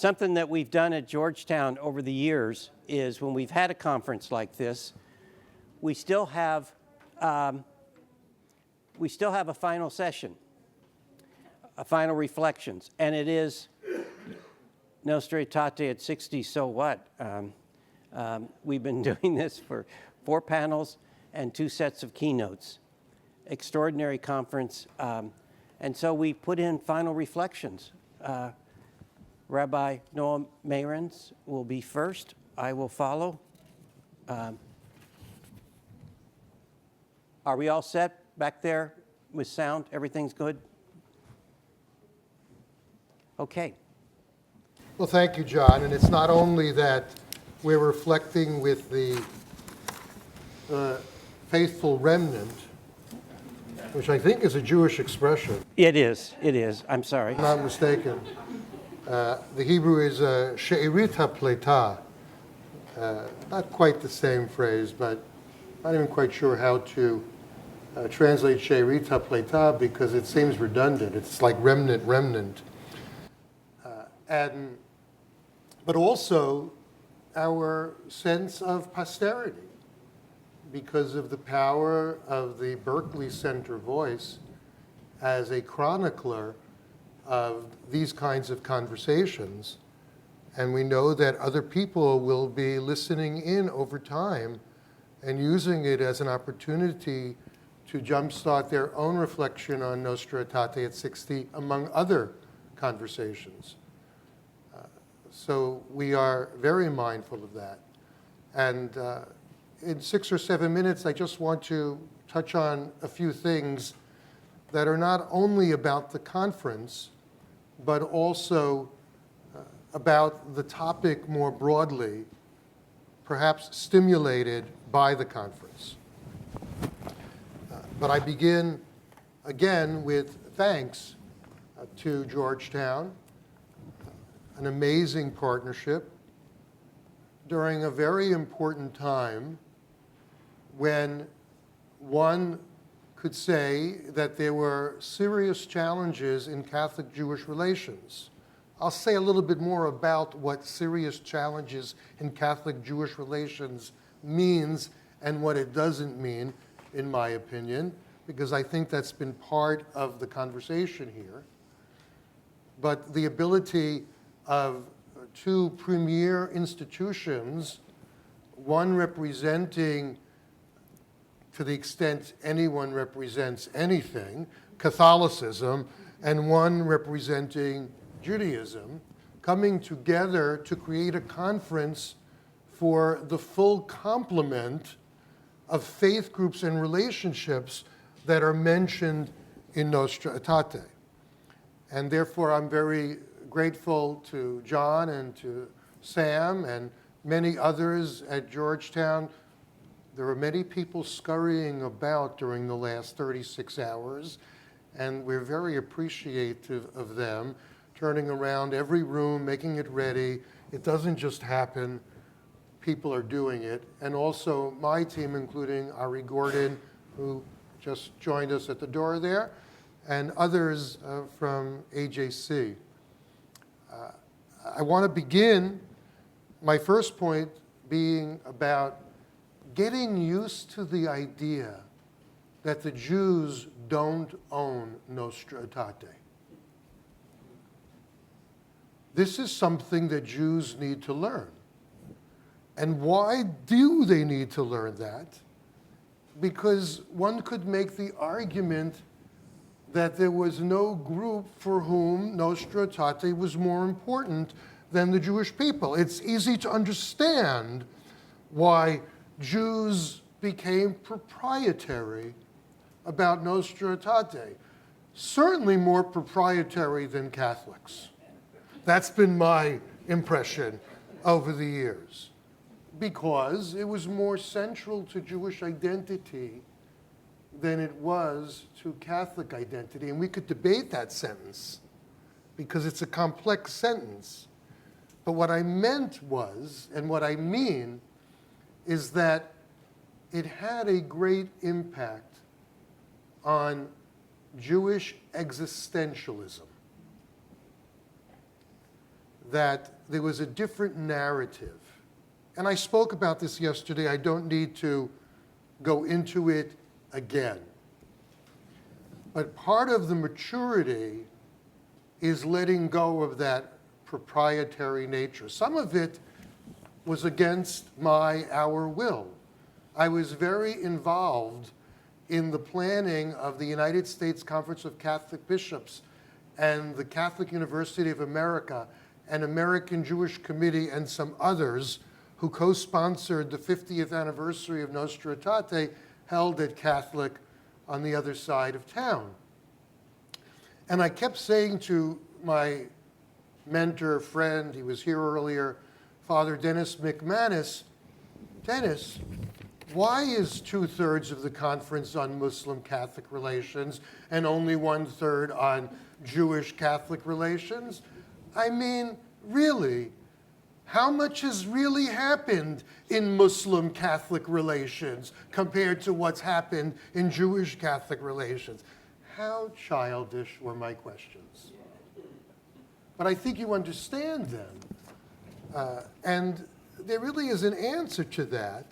Something that we've done at Georgetown over the years is when we've had a conference like this, we still have a final session, a final reflections, and it is Nostra Aetate at 60, so what? We've been doing this for 4 panels and 2 sets of keynotes. Extraordinary conference, and so we put in final reflections. Rabbi Noah Meirens will be first. I will follow. Are we all set back there with sound? Everything's good? Okay. Well, thank you, John. And it's not only that we're reflecting with the faithful remnant, which I think is a Jewish expression. It is. I'm sorry. If I'm not mistaken. The Hebrew is she'erit ha'pleita. Not quite the same phrase, but I'm not even quite sure how to translate she'erit ha'pleita because it seems redundant. It's like remnant. But also our sense of posterity because of the power of the Berkeley Center voice as a chronicler of these kinds of conversations. And we know that other people will be listening in over time and using it as an opportunity to jumpstart their own reflection on Nostra Aetate at 60, among other conversations. So we are very mindful of that. And in 6 or 7 minutes, I just want to touch on a few things that are not only about the conference, but also about the topic more broadly, perhaps stimulated by the conference. But I begin again with thanks to Georgetown, an amazing partnership during a very important time when one could say that there were serious challenges in Catholic-Jewish relations. I'll say a little bit more about what serious challenges in Catholic-Jewish relations means and what it doesn't mean, in my opinion, because I think that's been part of the conversation here. But the ability of 2 premier institutions, one representing, to the extent anyone represents anything, Catholicism, and one representing Judaism, coming together to create a conference for the full complement of faith groups and relationships that are mentioned in Nostra Aetate. And therefore, I'm very grateful to John and to Sam and many others at Georgetown. There were many people scurrying about during the last 36 hours, and we're very appreciative of them, turning around every room, making it ready. It doesn't just happen. People are doing it. And also my team, including Ari Gordon, who just joined us at the door there, and others from AJC. I want to begin my first point being about getting used to the idea that the Jews don't own Nostra Aetate. This is something that Jews need to learn. And why do they need to learn that? Because one could make the argument that there was no group for whom Nostra Aetate was more important than the Jewish people. It's easy to understand why Jews became proprietary about Nostra Aetate. Certainly more proprietary than Catholics. That's been my impression over the years, because it was more central to Jewish identity than it was to Catholic identity. And we could debate that sentence because it's a complex sentence. But what I meant was, and what I mean, is that it had a great impact on Jewish existentialism. that there was a different narrative. And I spoke about this yesterday. I don't need to go into it again. But part of the maturity is letting go of that proprietary nature. Some of it was against our will. I was very involved in the planning of the United States Conference of Catholic Bishops and the Catholic University of America and American Jewish Committee and some others who co-sponsored the 50th anniversary of Nostra Aetate held at Catholic on the other side of town. And I kept saying to my mentor, friend, he was here earlier, Father Dennis McManus, Dennis, why is 2/3 of the conference on Muslim-Catholic relations and only 1/3 on Jewish-Catholic relations? I mean, really, how much has really happened in Muslim-Catholic relations compared to what's happened in Jewish-Catholic relations? How childish were my questions. But I think you understand them. And there really is an answer to that,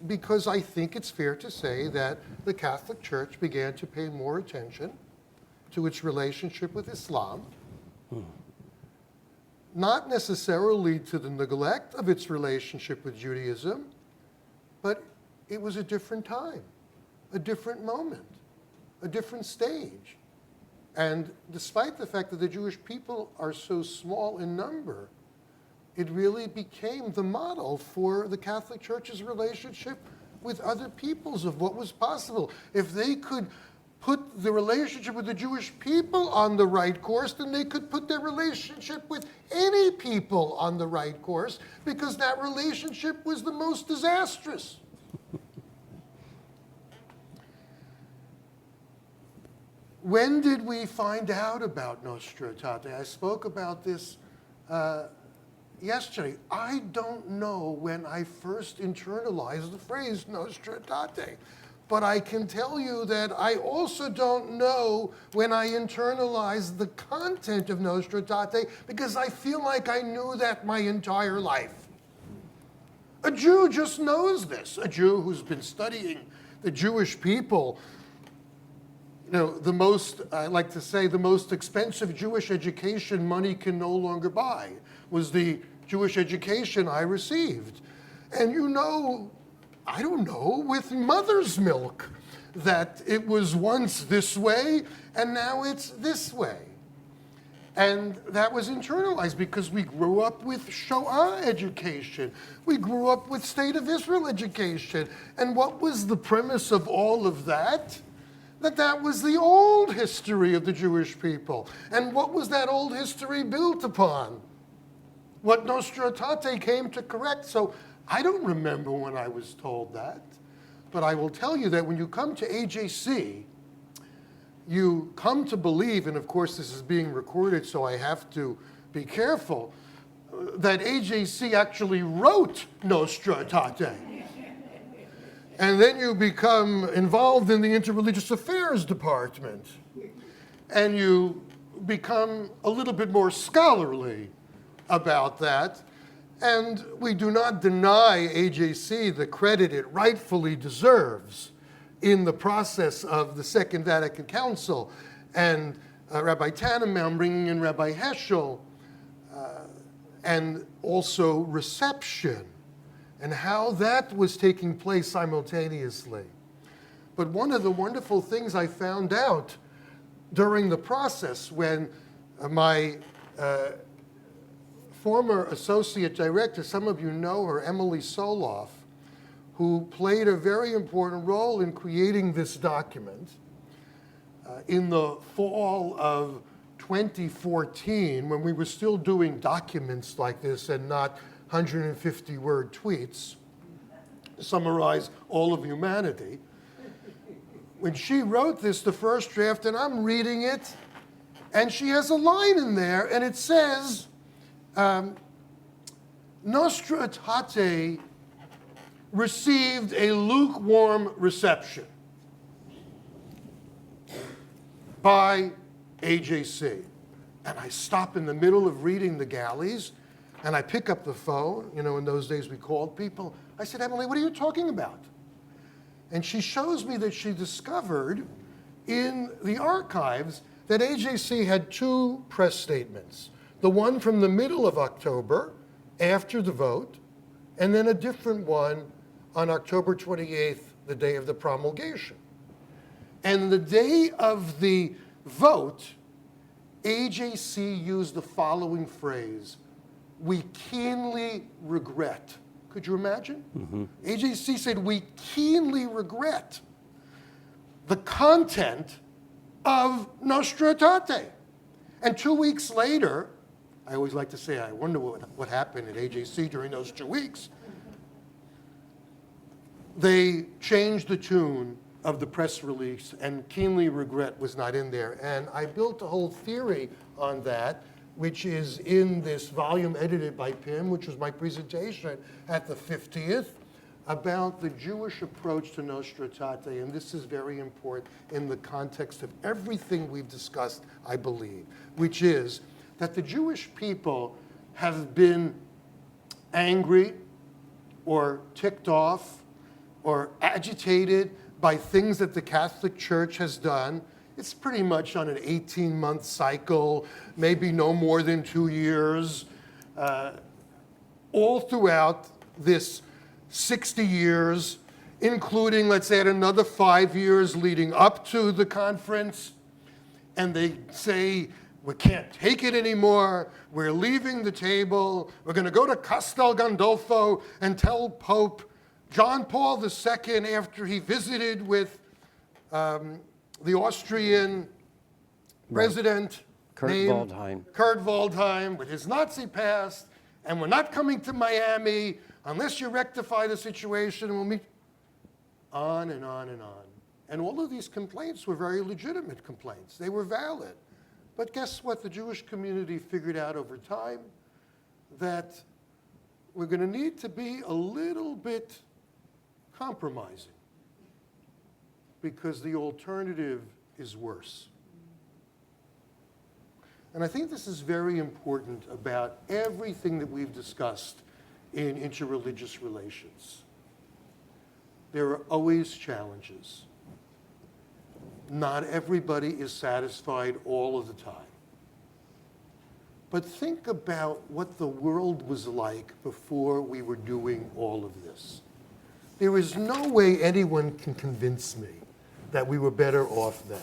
because I think it's fair to say that the Catholic Church began to pay more attention to its relationship with Islam, not necessarily to the neglect of its relationship with Judaism, but it was a different time, a different moment, a different stage. And despite the fact that the Jewish people are so small in number, it really became the model for the Catholic Church's relationship with other peoples of what was possible. If they could put the relationship with the Jewish people on the right course, then they could put their relationship with any people on the right course, because that relationship was the most disastrous. When did we find out about Nostra Aetate? I spoke about this yesterday. I don't know when I first internalized the phrase Nostra Aetate, but I can tell you that I also don't know when I internalized the content of Nostra Aetate, because I feel like I knew that my entire life. A Jew just knows this. A Jew who's been studying the Jewish people. You know, I like to say, the most expensive Jewish education money can no longer buy was the Jewish education I received. And you know, I don't know, with mother's milk, that it was once this way and now it's this way. And that was internalized because we grew up with Shoah education. We grew up with State of Israel education. And what was the premise of all of that? That was the old history of the Jewish people. And what was that old history built upon? What Nostra Aetate came to correct. So I don't remember when I was told that. But I will tell you that when you come to AJC, you come to believe, and of course this is being recorded, so I have to be careful, that AJC actually wrote Nostra Aetate. And then you become involved in the Interreligious Affairs Department. And you become a little bit more scholarly about that. And we do not deny AJC the credit it rightfully deserves in the process of the Second Vatican Council, and Rabbi Tannenbaum bringing in Rabbi Heschel, and also reception, and how that was taking place simultaneously. But one of the wonderful things I found out during the process, when my former associate director, some of you know her, Emily Soloff, who played a very important role in creating this document. In the fall of 2014, when we were still doing documents like this and not 150-word tweets to summarize all of humanity, when she wrote this, the first draft, and I'm reading it, and she has a line in there, and it says, Nostra Aetate received a lukewarm reception by AJC. And I stop in the middle of reading the galleys, and I pick up the phone. You know, in those days we called people. I said, Emily, what are you talking about? And she shows me that she discovered in the archives that AJC had two press statements. The one from the middle of October, after the vote, and then a different one on October 28th, the day of the promulgation. And the day of the vote, AJC used the following phrase: "We keenly regret." Could you imagine? AJC said, "We keenly regret the content of Nostra Aetate." And 2 weeks later, I always like to say, I wonder what happened at AJC during those 2 weeks. They changed the tune of the press release, and "keenly regret" was not in there. And I built a whole theory on that, which is in this volume edited by Pim, which was my presentation at the 50th, about the Jewish approach to Nostra Aetate. And this is very important in the context of everything we've discussed, I believe, which is that the Jewish people have been angry or ticked off or agitated by things that the Catholic Church has done. It's pretty much on an 18-month cycle, maybe no more than 2 years, all throughout this 60 years, including, let's add another 5 years leading up to the conference. And they say, we can't take it anymore, we're leaving the table, we're going to go to Castel Gandolfo and tell Pope John Paul II, after he visited with the Austrian president, Kurt Waldheim. Kurt Waldheim, with his Nazi past, and we're not coming to Miami unless you rectify the situation, and we'll meet. On and on and on. And all of these complaints were very legitimate complaints. They were valid. But guess what? The Jewish community figured out over time that we're going to need to be a little bit compromising, because the alternative is worse. And I think this is very important about everything that we've discussed in interreligious relations. There are always challenges. Not everybody is satisfied all of the time. But think about what the world was like before we were doing all of this. There is no way anyone can convince me that we were better off then.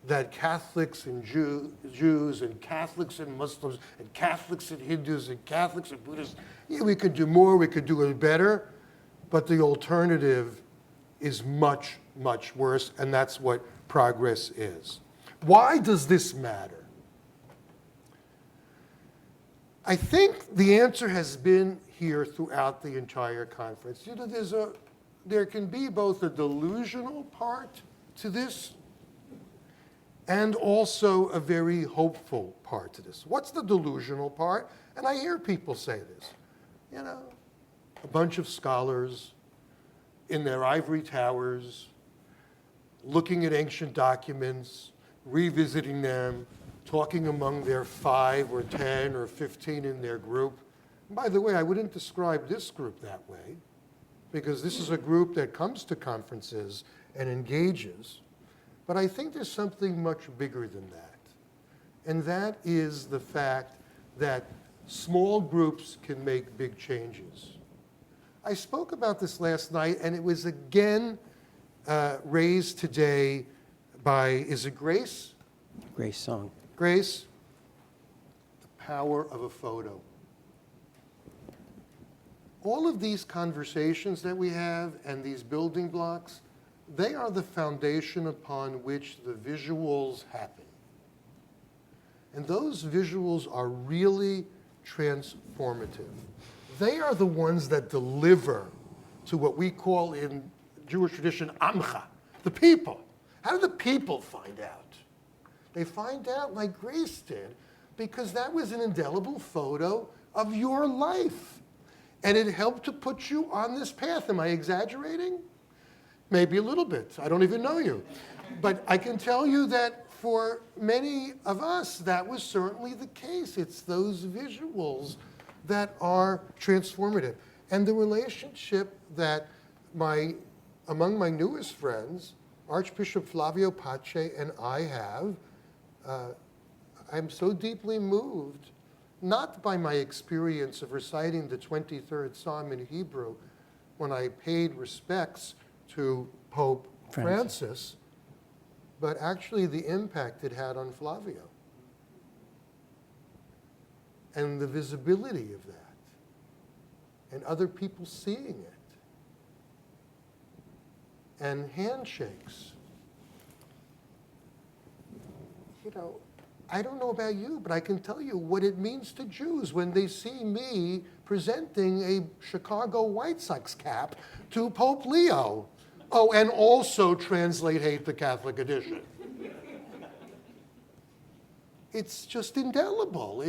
That Catholics and Jews and Catholics and Muslims and Catholics and Hindus and Catholics and Buddhists, yeah, we could do more, we could do it better, but the alternative is much, much worse, and that's what progress is. Why does this matter? I think the answer has been here throughout the entire conference. You know, there can be both a delusional part to this and also a very hopeful part to this. What's the delusional part? And I hear people say this. You know, a bunch of scholars in their ivory towers, looking at ancient documents, revisiting them, talking among their 5 or 10 or 15 in their group. And by the way, I wouldn't describe this group that way, because this is a group that comes to conferences and engages. But I think there's something much bigger than that. And that is the fact that small groups can make big changes. I spoke about this last night, and it was again raised today by, is it Grace? Grace Song. Grace, the power of a photo. All of these conversations that we have and these building blocks, they are the foundation upon which the visuals happen. And those visuals are really transformative. They are the ones that deliver to what we call in Jewish tradition, Amcha, the people. How do the people find out? They find out like Grace did, because that was an indelible photo of your life. And it helped to put you on this path. Am I exaggerating? Maybe a little bit. I don't even know you. But I can tell you that for many of us, that was certainly the case. It's those visuals that are transformative. And the relationship that among my newest friends, Archbishop Flavio Pace and I have, I'm so deeply moved, not by my experience of reciting the 23rd Psalm in Hebrew when I paid respects to Pope Francis, but actually the impact it had on Flavio and the visibility of that and other people seeing it and handshakes. You know, I don't know about you, but I can tell you what it means to Jews when they see me presenting a Chicago White Sox cap to Pope Leo. Oh, and also translate Hate the Catholic Edition. It's just indelible.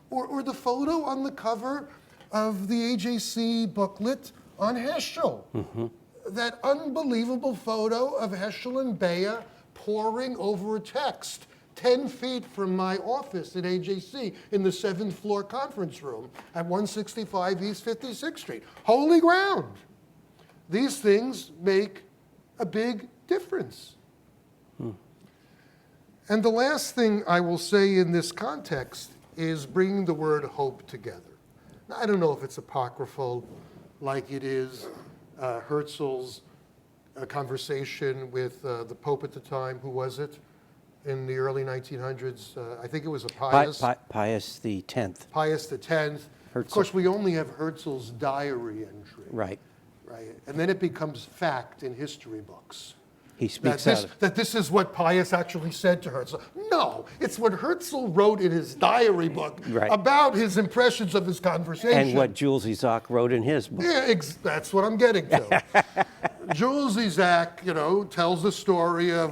Or the photo on the cover of the AJC booklet on Heschel. Mm-hmm. That unbelievable photo of Heschel and Bea poring over a text 10 feet from my office at AJC in the 7th floor conference room at 165 East 56th Street. Holy ground. These things make a big difference. And the last thing I will say in this context is bringing the word hope together. Now, I don't know if it's apocryphal like it is Herzl's conversation with the Pope at the time. Who was it? In the early 1900s, I think it was a Pius. Pius the 10th. Pius the 10th. Of course, we only have Herzl's diary entry. Right. Right. And then it becomes fact in history books. He speaks out. That this is what Pius actually said to Herzl. No, it's what Herzl wrote in his diary book about his impressions of his conversation. And what Jules Isaac wrote in his book. Yeah, that's what I'm getting to. Jules Isaac, tells the story of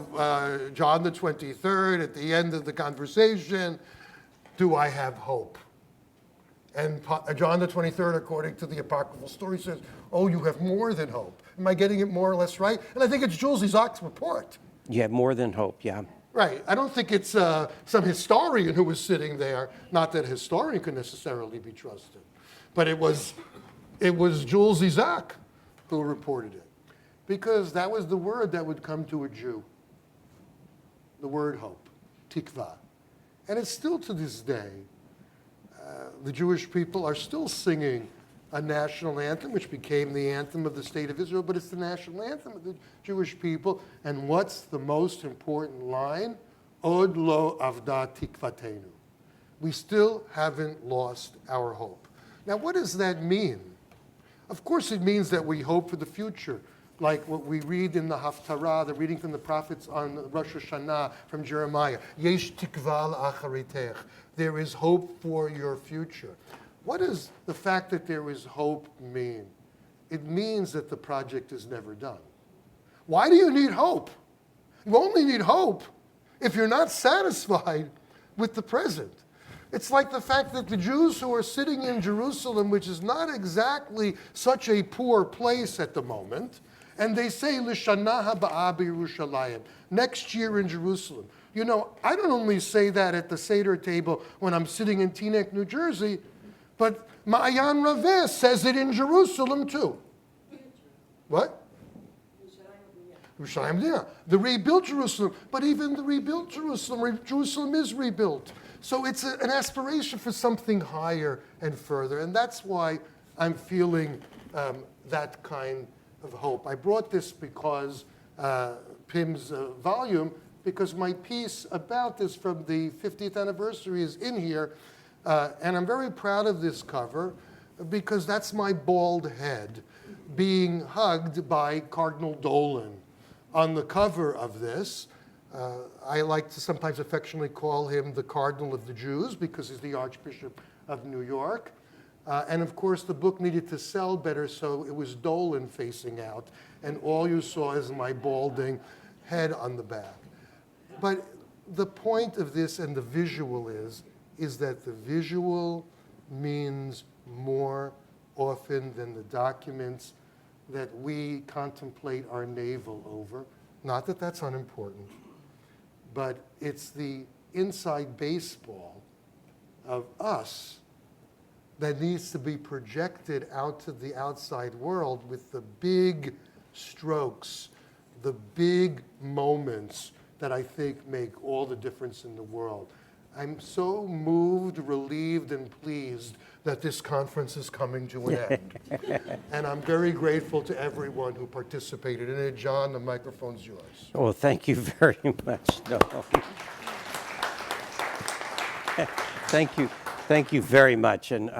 John the 23rd at the end of the conversation. Do I have hope? And John the 23rd, according to the apocryphal story, says, oh, you have more than hope. Am I getting it more or less right? And I think it's Jules Isaac's report. You have more than hope, yeah. Right. I don't think it's some historian who was sitting there. Not that a historian could necessarily be trusted. But it was Jules Isaac who reported it. Because that was the word that would come to a Jew. The word hope, tikva. And it's still to this day. The Jewish people are still singing a national anthem, which became the anthem of the state of Israel, but it's the national anthem of the Jewish people. And what's the most important line? Od lo avda tikvatenu. We still haven't lost our hope. Now, what does that mean? Of course, it means that we hope for the future, like what we read in the Haftarah, the reading from the prophets on Rosh Hashanah from Jeremiah. Yesh tikva la'acharitech. There is hope for your future. What does the fact that there is hope mean? It means that the project is never done. Why do you need hope? You only need hope if you're not satisfied with the present. It's like the fact that the Jews who are sitting in Jerusalem, which is not exactly such a poor place at the moment, and they say, L'shana haba'a b'Yerushalayim, next year in Jerusalem. You know, I don't only say that at the Seder table when I'm sitting in Teaneck, New Jersey, but Ma'ayan Raveh says it in Jerusalem too. What? Yerushalayim, the rebuilt Jerusalem. But even the rebuilt Jerusalem is rebuilt. So it's an aspiration for something higher and further. And that's why I'm feeling that kind of hope. I brought this because Pim's volume, because my piece about this from the 50th anniversary is in here. And I'm very proud of this cover because that's my bald head being hugged by Cardinal Dolan on the cover of this. I like to sometimes affectionately call him the Cardinal of the Jews because he's the Archbishop of New York. And of course, the book needed to sell better, so it was Dolan facing out. And all you saw is my balding head on the back. But the point of this and the visual is that the visual means more often than the documents that we contemplate our navel over. Not that that's unimportant, but it's the inside baseball of us that needs to be projected out to the outside world with the big strokes, the big moments that I think make all the difference in the world. I'm so moved, relieved, and pleased that this conference is coming to an end. And I'm very grateful to everyone who participated in it. John, the microphone's yours. Well, thank you very much. No. Thank you very much. And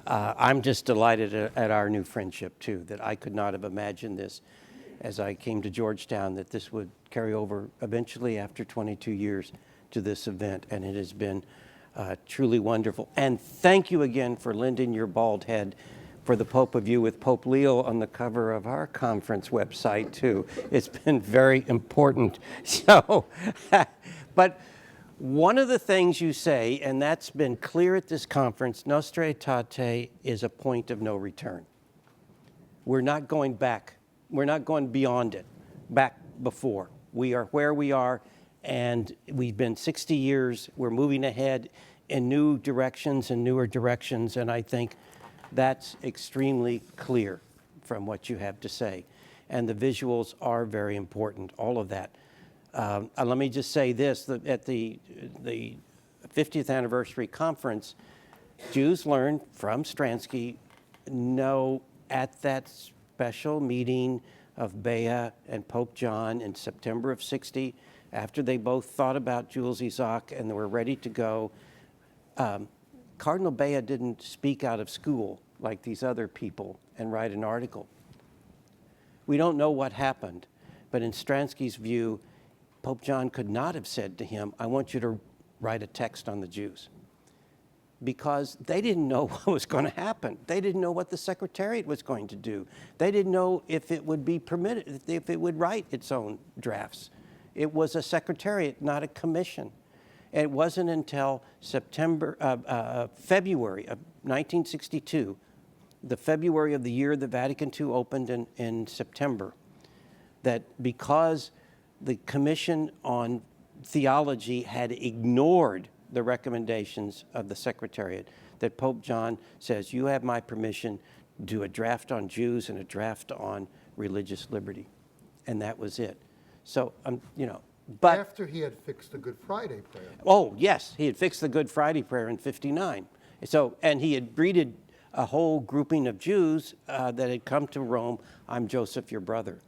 I'm just delighted at our new friendship, too, that I could not have imagined this as I came to Georgetown, that this would carry over eventually after 22 years to this event. And it has been truly wonderful. And thank you again for lending your bald head for the Pope of You with Pope Leo on the cover of our conference website, too. It's been very important. So, but one of the things you say, and that's been clear at this conference, Nostra Aetate is a point of no return. We're not going back. We're not going beyond it, back before. We are where we are, and we've been 60 years. We're moving ahead in new directions and newer directions, and I think that's extremely clear from what you have to say. And the visuals are very important, all of that. Let me just say this, that at the 50th anniversary conference, Jews learned from Stransky, know at that special meeting of Bea and Pope John in September of '60, after they both thought about Jules Isaac and they were ready to go, Cardinal Bea didn't speak out of school like these other people and write an article. We don't know what happened, but in Stransky's view, Pope John could not have said to him, I want you to write a text on the Jews, because they didn't know what was going to happen. They didn't know what the Secretariat was going to do. They didn't know if it would be permitted, if it would write its own drafts. It was a Secretariat, not a commission. And it wasn't until February of 1962, the February of the year the Vatican II opened in September, that because the Commission on Theology had ignored the recommendations of the Secretariat, that Pope John says, you have my permission to do a draft on Jews and a draft on religious liberty. And that was it. So, but after he had fixed the Good Friday prayer. Oh, yes, he had fixed the Good Friday prayer in '59. So, and he had greeted a whole grouping of Jews that had come to Rome, I'm Joseph, your brother.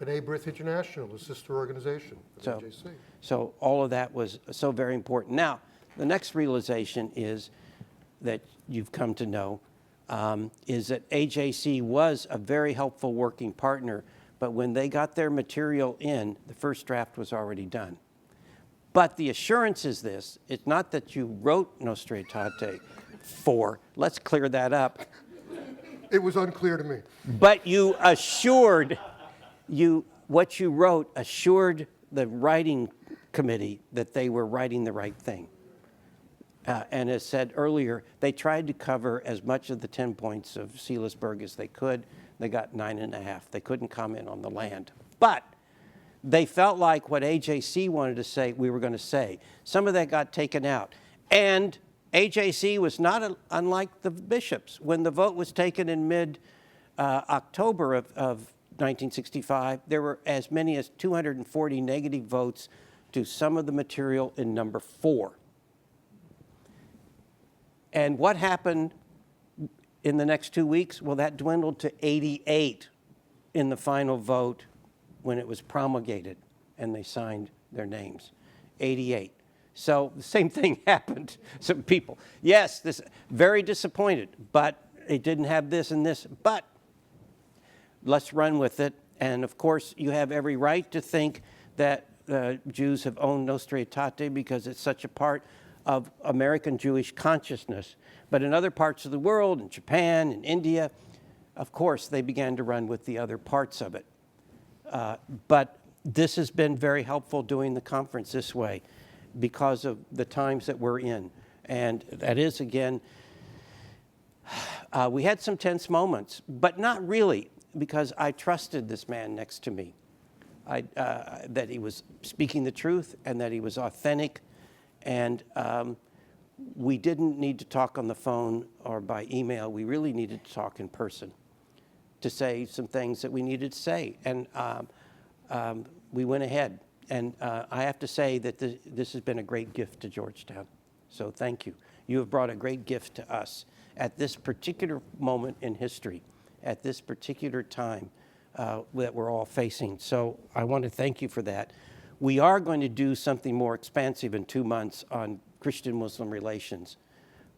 B'nai B'rith International, the sister organization of AJC. So all of that was so very important. Now, the next realization is that you've come to know is that AJC was a very helpful working partner, but when they got their material in, the first draft was already done. But the assurance is this, it's not that you wrote Nostra Aetate let's clear that up. It was unclear to me. But you assured, what you wrote assured the writing committee that they were writing the right thing. And as said earlier, they tried to cover as much of the 10 points of Seelisberg as they could. They got 9.5. They couldn't comment on the land. But they felt like what AJC wanted to say, we were going to say. Some of that got taken out. And AJC was not unlike the bishops. When the vote was taken in mid-October of 1965, there were as many as 240 negative votes to some of the material in number 4. And what happened in the next 2 weeks? Well, that dwindled to 88 in the final vote when it was promulgated and they signed their names. 88. So the same thing happened. Some people, yes, this very disappointed, but it didn't have this and this, but let's run with it. And of course, you have every right to think that Jews have owned Nostra Aetate because it's such a part of American Jewish consciousness. But in other parts of the world, in Japan, in India, of course, they began to run with the other parts of it. But this has been very helpful doing the conference this way because of the times that we're in. And that is, again, we had some tense moments, but not really, because I trusted this man next to me. that he was speaking the truth and that he was authentic. And we didn't need to talk on the phone or by email. We really needed to talk in person to say some things that we needed to say. And we went ahead. And I have to say that this has been a great gift to Georgetown. So thank you. You have brought a great gift to us at this particular moment in history, at this particular time that we're all facing. So I want to thank you for that. We are going to do something more expansive in 2 months on Christian-Muslim relations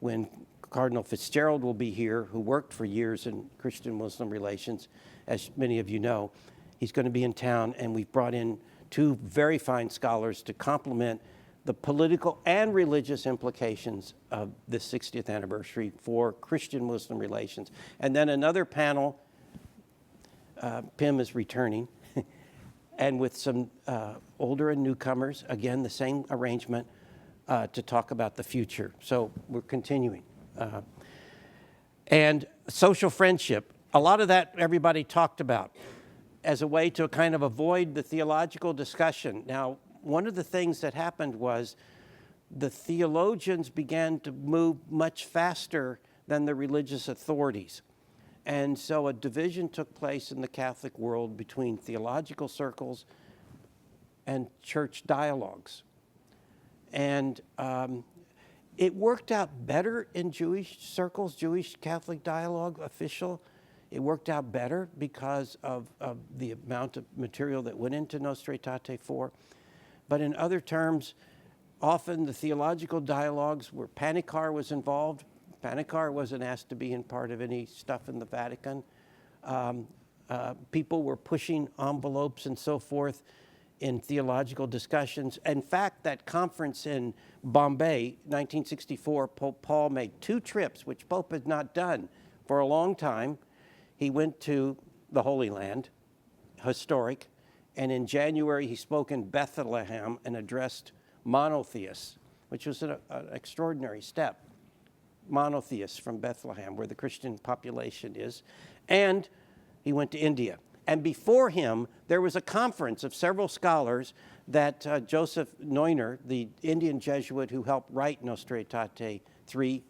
when Cardinal Fitzgerald will be here, who worked for years in Christian-Muslim relations, as many of you know. He's going to be in town, and we've brought in 2 very fine scholars to complement the political and religious implications of the 60th anniversary for Christian-Muslim relations. And then another panel, Pim is returning, and with some older and newcomers, again, the same arrangement to talk about the future. So we're continuing. And social friendship, a lot of that everybody talked about as a way to kind of avoid the theological discussion. Now, one of the things that happened was the theologians began to move much faster than the religious authorities. And so a division took place in the Catholic world between theological circles and church dialogues. And it worked out better in Jewish circles, Jewish Catholic dialogue, official. It worked out better because of the amount of material that went into Nostra Aetate 4. But in other terms, often the theological dialogues where Panikar was involved. Panikar wasn't asked to be in part of any stuff in the Vatican. People were pushing envelopes and so forth in theological discussions. In fact, that conference in Bombay, 1964, Pope Paul made 2 trips, which Pope had not done for a long time. He went to the Holy Land, historic, and in January he spoke in Bethlehem and addressed monotheists, which was an extraordinary step. Monotheists from Bethlehem, where the Christian population is. And he went to India. And before him, there was a conference of several scholars that Joseph Neuner, the Indian Jesuit who helped write Nostra Aetate 3,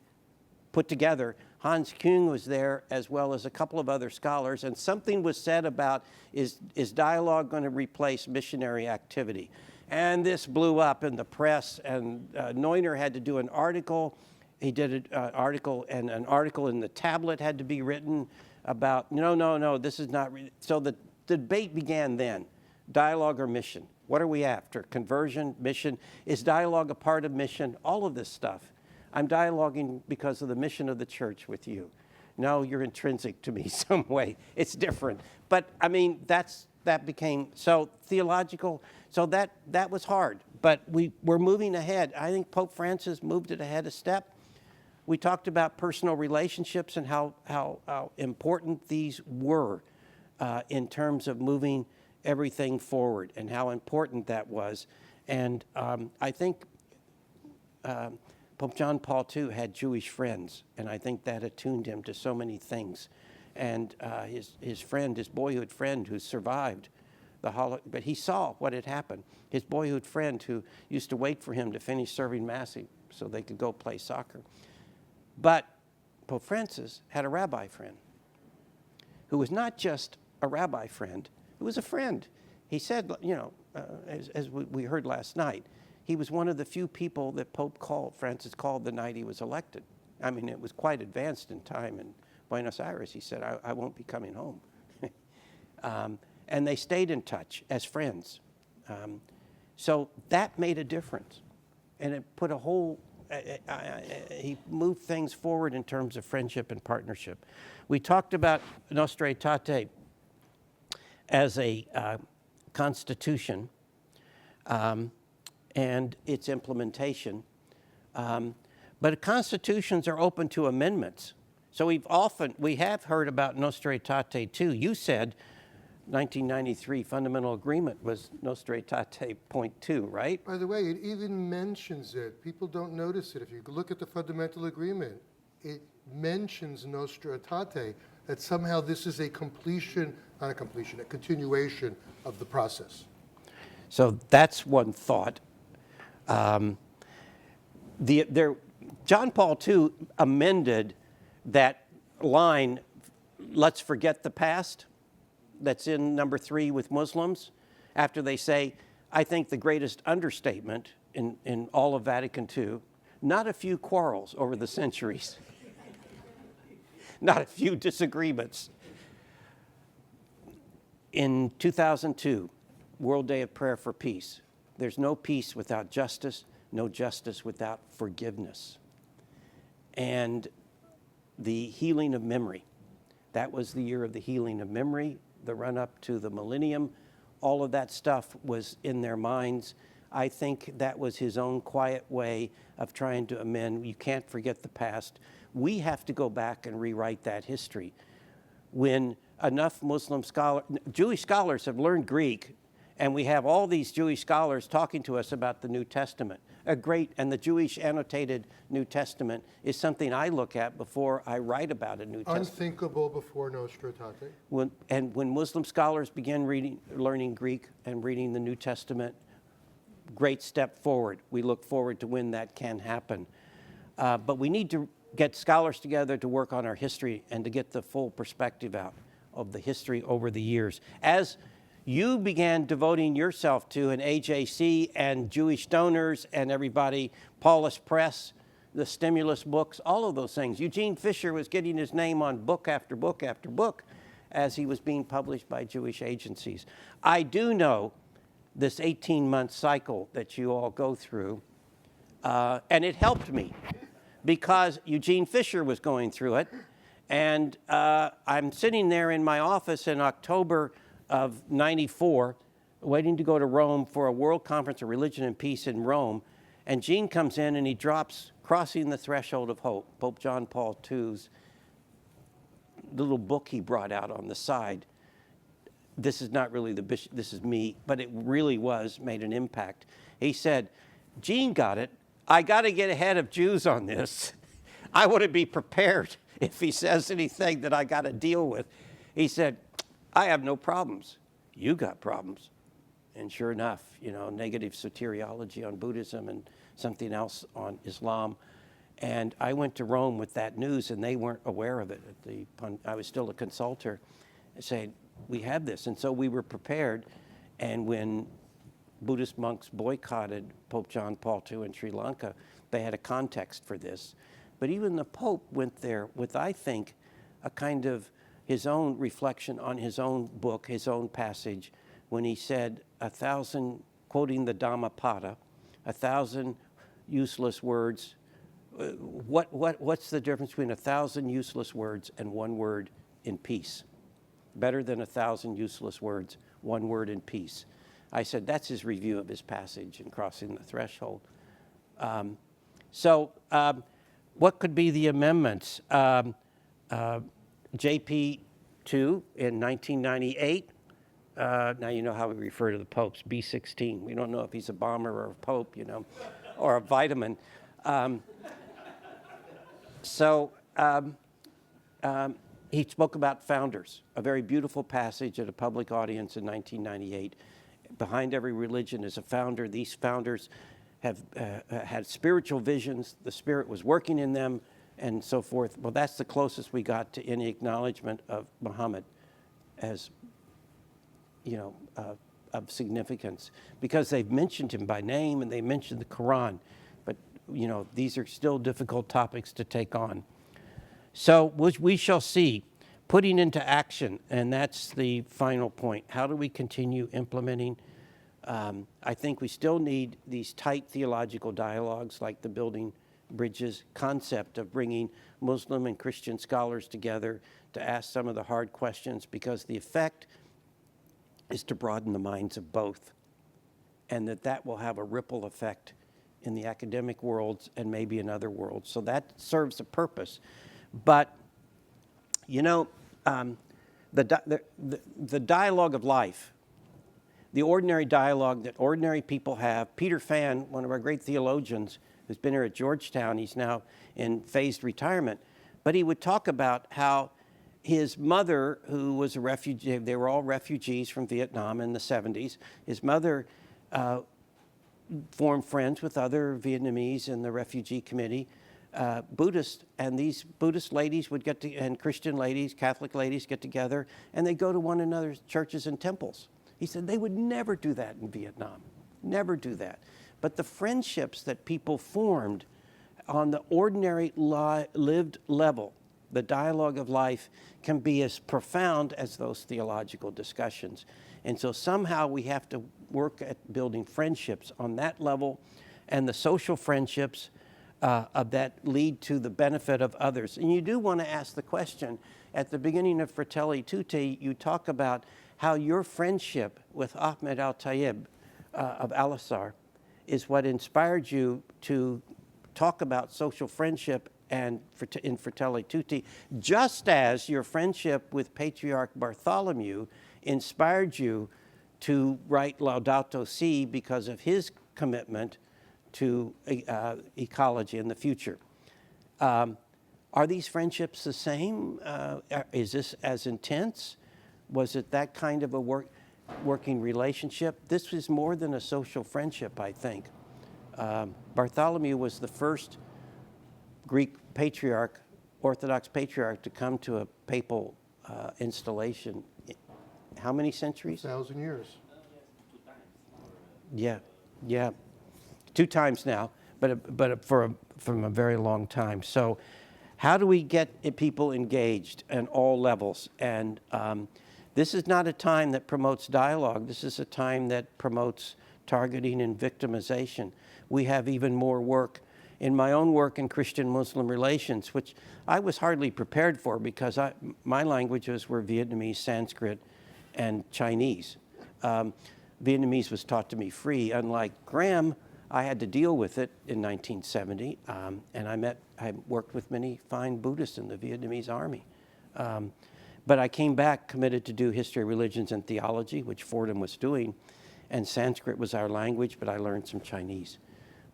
put together. Hans Küng was there, as well as a couple of other scholars, and something was said about, is dialogue going to replace missionary activity? And this blew up in the press, and Neuner had to do an article. He did an article, and an article in the tablet had to be written about, no, this is not. So the debate began then, dialogue or mission. What are we after? Conversion, mission? Is dialogue a part of mission? All of this stuff. I'm dialoguing because of the mission of the church with you. No, you're intrinsic to me some way. It's different. But I mean, that became so theological. So that was hard. But we're moving ahead. I think Pope Francis moved it ahead a step. We talked about personal relationships and how important these were in terms of moving everything forward and how important that was. And I think Pope John Paul II had Jewish friends, and I think that attuned him to so many things. And his friend, his boyhood friend who survived the Holocaust, but he saw what had happened. His boyhood friend who used to wait for him to finish serving Mass so they could go play soccer. But Pope Francis had a rabbi friend who was not just a rabbi friend, who was a friend. He said, as we heard last night, he was one of the few people that Francis called the night he was elected. I mean, it was quite advanced in time in Buenos Aires. He said, I won't be coming home. And they stayed in touch as friends. So that made a difference. And it put he moved things forward in terms of friendship and partnership. We talked about Nostra Aetate as a constitution and its implementation. But constitutions are open to amendments. So we have heard about Nostra Aetate 2. You said 1993 fundamental agreement was Nostra Aetate point 2, right? By the way, it even mentions it. People don't notice it. If you look at the fundamental agreement, it mentions Nostra Aetate, that somehow this is a continuation of the process. So that's one thought. John Paul II amended that line, let's forget the past, that's in number 3 with Muslims, after they say, I think the greatest understatement in all of Vatican II, not a few quarrels over the centuries, not a few disagreements. In 2002, World Day of Prayer for Peace, there's no peace without justice, no justice without forgiveness. And the healing of memory, that was the year of the healing of memory, the run up to the millennium, all of that stuff was in their minds. I think that was his own quiet way of trying to amend. You can't forget the past. We have to go back and rewrite that history. When enough Jewish scholars have learned Greek, and we have all these Jewish scholars talking to us about the New Testament. And the Jewish annotated New Testament is something I look at before I write about a New Testament. Unthinkable before Nostra Aetate. When Muslim scholars begin learning Greek and reading the New Testament, great step forward. We look forward to when that can happen. But we need to get scholars together to work on our history and to get the full perspective out of the history over the years. As you began devoting yourself to an AJC and Jewish donors and everybody, Paulus Press, the stimulus books, all of those things. Eugene Fisher was getting his name on book after book after book as he was being published by Jewish agencies. I do know this 18-month cycle that you all go through, and it helped me because Eugene Fisher was going through it, and I'm sitting there in my office in October of '94, waiting to go to Rome for a World Conference of Religion and Peace in Rome, and Gene comes in and he drops Crossing the Threshold of Hope, Pope John Paul II's little book he brought out on the side. This is not really the bishop, this is me, but it really made an impact. He said, Gene got it. I got to get ahead of Jews on this. I want to be prepared if he says anything that I got to deal with. He said, I have no problems. You got problems. And sure enough, negative soteriology on Buddhism and something else on Islam. And I went to Rome with that news, and they weren't aware of it. I was still a consultor, saying, we have this. And so we were prepared. And when Buddhist monks boycotted Pope John Paul II in Sri Lanka, they had a context for this. But even the Pope went there with, I think, a kind of his own reflection on his own book, his own passage, when he said, 1,000, quoting the Dhammapada, 1,000 useless words. What's the difference between 1,000 useless words and one word in peace? Better than 1,000 useless words, one word in peace. I said, that's his review of his passage in Crossing the Threshold. What could be the amendments? JP 2 in 1998. Now you know how we refer to the popes, B16. We don't know if he's a bomber or a pope, or a vitamin. He spoke about founders, a very beautiful passage at a public audience in 1998. Behind every religion is a founder. These founders have had spiritual visions. The Spirit was working in them, and so forth. Well, that's the closest we got to any acknowledgement of Muhammad as, of significance, because they've mentioned him by name and they mentioned the Quran. But, these are still difficult topics to take on. So we shall see. Putting into action, and that's the final point. How do we continue implementing? I think we still need these tight theological dialogues like the Building Bridges concept of bringing Muslim and Christian scholars together to ask some of the hard questions, because the effect is to broaden the minds of both, and that will have a ripple effect in the academic worlds and maybe in other worlds. So that serves a purpose. But, the dialogue of life, the ordinary dialogue that ordinary people have. Peter Fan, one of our great theologians, who's been here at Georgetown, he's now in phased retirement, but he would talk about how his mother, who was a refugee, they were all refugees from Vietnam in the 70s, his mother formed friends with other Vietnamese in the refugee committee, Buddhists, and these Buddhist ladies would get to, and Christian ladies, Catholic ladies get together, and they go to one another's churches and temples. He said they would never do that in Vietnam, never do that. But the friendships that people formed on the ordinary lived level, the dialogue of life, can be as profound as those theological discussions. And so somehow we have to work at building friendships on that level, and the social friendships that lead to the benefit of others. And you do want to ask the question, at the beginning of Fratelli Tutti, you talk about how your friendship with Ahmed Al-Tayeb of Al-Azhar is what inspired you to talk about social friendship and in Fratelli Tutti, just as your friendship with Patriarch Bartholomew inspired you to write Laudato Si because of his commitment to ecology in the future. Are these friendships the same? Is this as intense? Was it that kind of a working relationship? This is more than a social friendship, I think. Bartholomew was the first Greek patriarch, Orthodox patriarch, to come to a papal installation. How many centuries? 1,000 years. Yeah, yeah. 2 times now, but from a very long time. So how do we get people engaged at all levels? And this is not a time that promotes dialogue. This is a time that promotes targeting and victimization. We have even more work. In my own work in Christian-Muslim relations, which I was hardly prepared for because my languages were Vietnamese, Sanskrit, and Chinese. Vietnamese was taught to me free. Unlike Graham, I had to deal with it in 1970, and I worked with many fine Buddhists in the Vietnamese army. But I came back committed to do history, religions, and theology, which Fordham was doing, and Sanskrit was our language, but I learned some Chinese.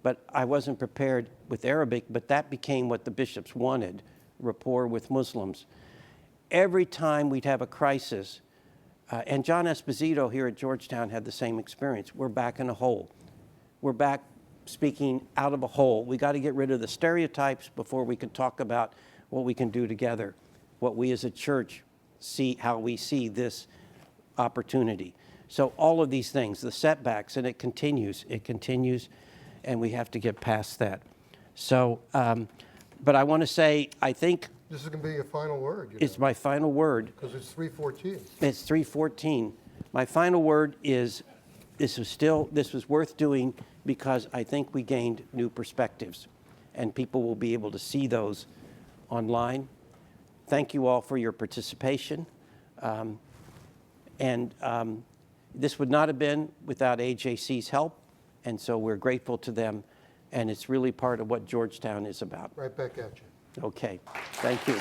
But I wasn't prepared with Arabic, but that became what the bishops wanted, rapport with Muslims. Every time we'd have a crisis, and John Esposito here at Georgetown had the same experience. We're back in a hole. We're back speaking out of a hole. We got to get rid of the stereotypes before we can talk about what we can do together, what we as a church see, how we see this opportunity. So all of these things, the setbacks, and it continues, and we have to get past that. So, but I want to say, I think This is going to be your final word. it's my final word. Because it's 3:14. It's 3:14. My final word is, this was worth doing because I think we gained new perspectives, and people will be able to see those online. Thank you all for your participation. This would not have been without AJC's help, and so we're grateful to them, and it's really part of what Georgetown is about. Right back at you. Okay, thank you.